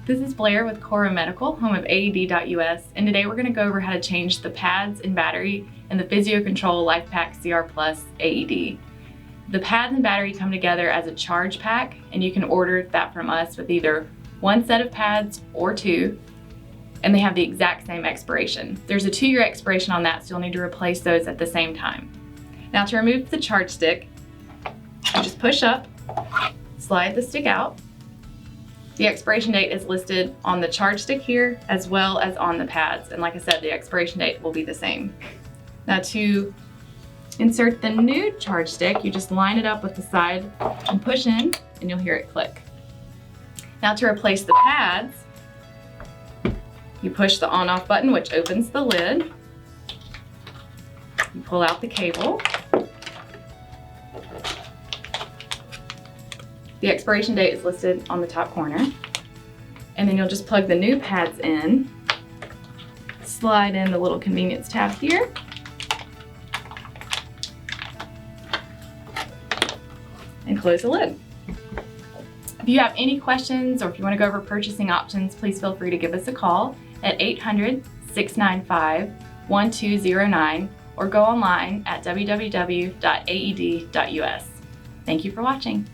This is Blair with Cora Medical, home of AED.us, and today we're going to go over how to change the pads and battery in the Physio-Control LIFEPAK CR Plus AED. The pads and battery come together as a Charge-Pak, and you can order that from us with either one set of pads or two, and they have the exact same expiration. There's a 2-year expiration on that, so you'll need to replace those at the same time. Now to remove the charge stick, you just push up, slide the stick out. The expiration date is listed on the charge stick here as well as on the pads, and like I said, the expiration date will be the same. Now to insert the new charge stick, you just line it up with the side and push in, and you'll hear it click. Now to replace the pads, you push the on-off button, which opens the lid. You pull out the cable. The expiration date is listed on the top corner. And then you'll just plug the new pads in, slide in the little convenience tab here, and close the lid. If you have any questions or if you want to go over purchasing options, please feel free to give us a call at 800-695-1209 or go online at www.aed.us. Thank you for watching.